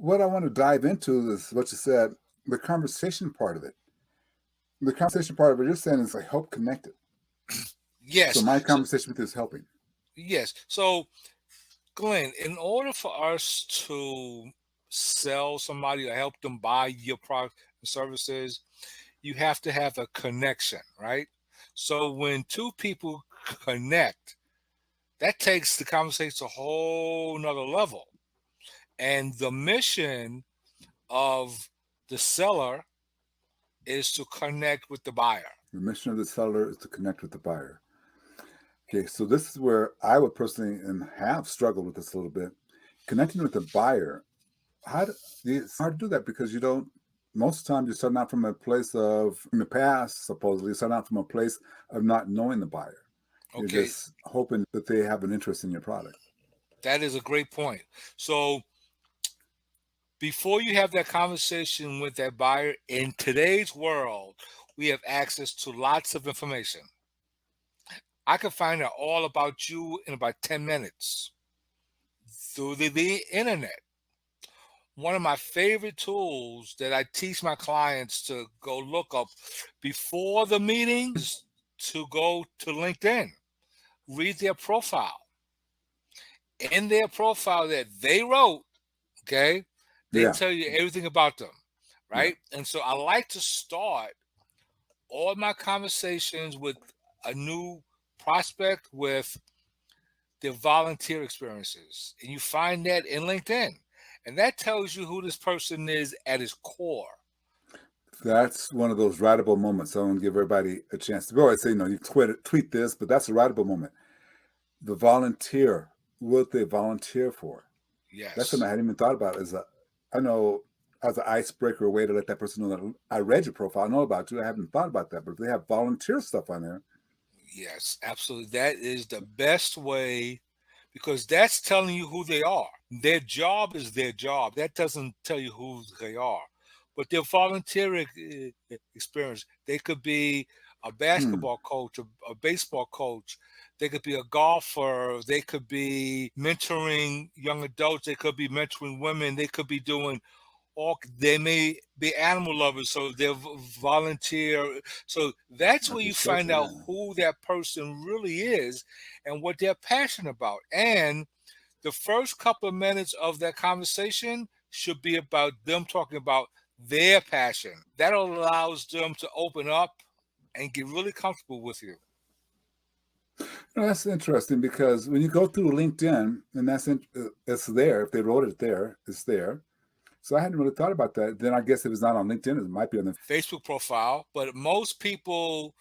what I want to dive into is what you said, the conversation part of it. The conversation part of it, you're saying is like help connect it. So Yes. my So conversation with you is helping. yes. So Glenn, in order for us to sell somebody or help them buy your product and services, you have to have a connection, right? So when two people connect, that takes the conversation to a whole nother level. And the mission of the seller is to connect with the buyer. The mission of the seller is to connect with the buyer. Okay, so this is where I would personally and have struggled with this a little bit. Connecting with the buyer, how do, it's hard to do that because you don't. Most of the time, you're starting out from a place of in the past. Supposedly, you're starting out from a place of not knowing the buyer. You're Okay, just hoping that they have an interest in your product. that is a great point. So before you have that conversation with that buyer, in today's world, we have access to lots of information. I can find out all about you in about 10 minutes through the internet. One of my favorite tools that I teach my clients to go look up before the meeting is to go to LinkedIn, read their profile. In their profile that they wrote, okay, they Yeah, tell you everything about them, yeah. right? And so I like to start all my conversations with a new prospect with their volunteer experiences. And you find that in LinkedIn. And that tells you who this person is at his core. That's one of those writable moments. I want to give everybody a chance to go. I say, you tweet this, but that's a writable moment. The volunteer, what they volunteer for. That's something Yes. I hadn't even thought about. I know as an icebreaker, a way to let that person know that I read your profile, I know about you. I haven't thought about that, but if they have volunteer stuff on there, Yes, absolutely. That is the best way because that's telling you who they are. Their job is their job. That doesn't tell you who they are. But their volunteer experience, they could be a hmm, basketball coach, a baseball coach, they could be a golfer, they could be mentoring young adults, they could be mentoring women, they could be doing or they may be animal lovers, so they'll volunteer. So that's where you research, find out yeah. who that person really is and what they're passionate about. And the first couple of minutes of that conversation should be about them talking about their passion. That allows them to open up and get really comfortable with you. That's interesting because when you go through LinkedIn, and it's there. If they wrote it there, it's there. So I hadn't really thought about that. Then I guess if it's not on LinkedIn, it might be on the. Facebook profile, but most people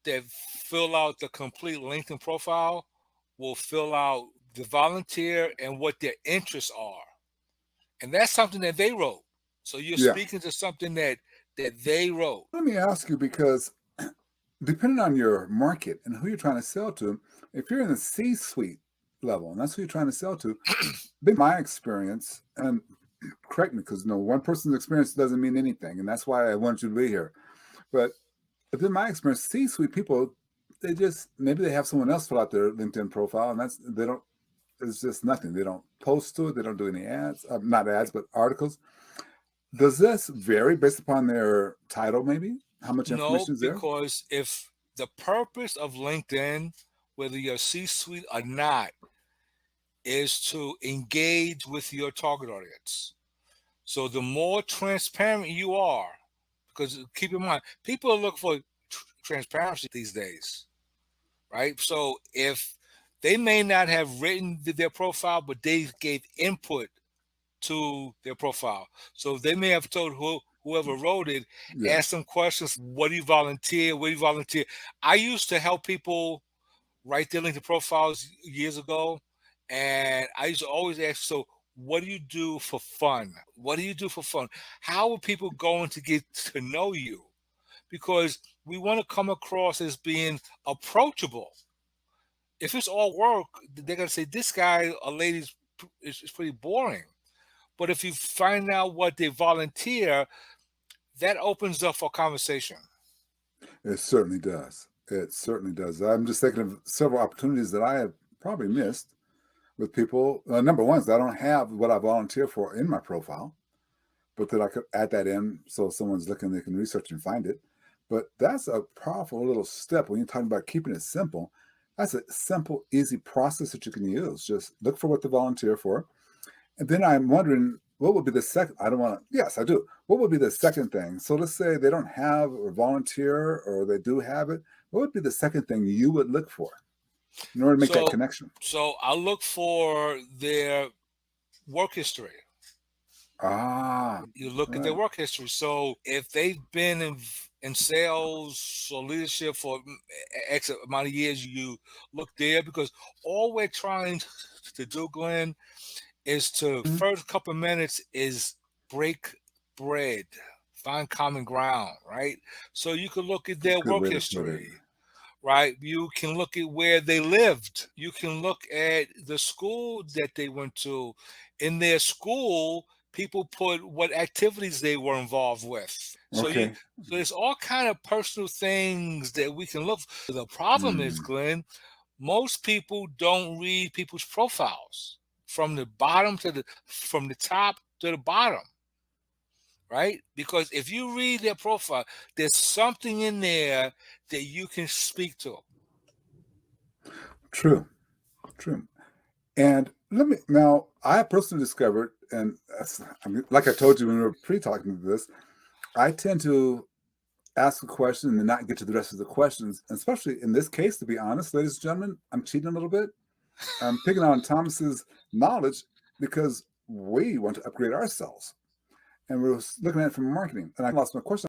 that fill out the complete LinkedIn profile will fill out the volunteer and what their interests are. And that's something that they wrote. So you're Yeah. speaking to something that they wrote. Let me ask you because depending on your market and who you're trying to sell to, if you're in the C-suite level and that's who you're trying to sell to, my experience, and correct me because one person's experience doesn't mean anything, and that's why I wanted you to be here. But in my experience, C-suite people, they just maybe they have someone else fill out their LinkedIn profile, and that's they don't. It's just nothing. They don't post to it. They don't do any ads, not ads, but articles. Does this vary based upon their title? Maybe how much No, information is there? because if the purpose of LinkedIn, whether you're C suite or not, is to engage with your target audience. So the more transparent you are, because keep in mind, people are looking for transparency these days, right? So if they may not have written their profile, but they gave input to their profile. So they may have told whoever wrote it, Yeah. ask them questions. What do you volunteer? What do you volunteer? I used to help people write their LinkedIn profiles years ago, and I used to always ask, so what do you do for fun? What do you do for fun? How are people going to get to know you? Because we want to come across as being approachable. If it's all work, they're gonna say this guy or lady is pretty boring. But if you find out what they volunteer, that opens up for conversation. It certainly does. It certainly does. I'm just thinking of several opportunities that I have probably missed with people. Number one is I don't have what I volunteer for in my profile, but that I could add that in so if someone's looking, they can research and find it. But that's a powerful little step when you're talking about keeping it simple. That's a simple, easy process that you can use. Just look for what to volunteer for. And then I'm wondering, what would be the second? I don't want to, yes, I do. What would be the second thing? So let's say they don't have or volunteer or they do have it. What would be the second thing you would look for in order to make that So, connection? so I look for their work history. Ah, You look at their right. work history. So if they've been in sales or leadership for X amount of years, you look there because all we're trying to do, Glenn, is to Mhm. first couple of minutes is break bread, find common ground, right? So you can look at their Good work way to put it. history, right? You can look at where they lived. You can look at the school that they went to. In their school, people put what activities they were involved with. Okay. So there's all kind of personal things that we can look for. The problem is, Mm, Glenn, most people don't read people's profiles from the bottom to from the top to the bottom, right? Because if you read their profile, there's something in there that you can speak to. true, true. And let me now, I personally discovered, and I mean, like I told you when we were pre-talking to this, I tend to ask a question and not get to the rest of the questions. And especially in this case, to be honest, ladies and gentlemen, I'm cheating a little bit. I'm picking on Thomas's knowledge because we want to upgrade ourselves. And we're looking at it from marketing. And I lost my question.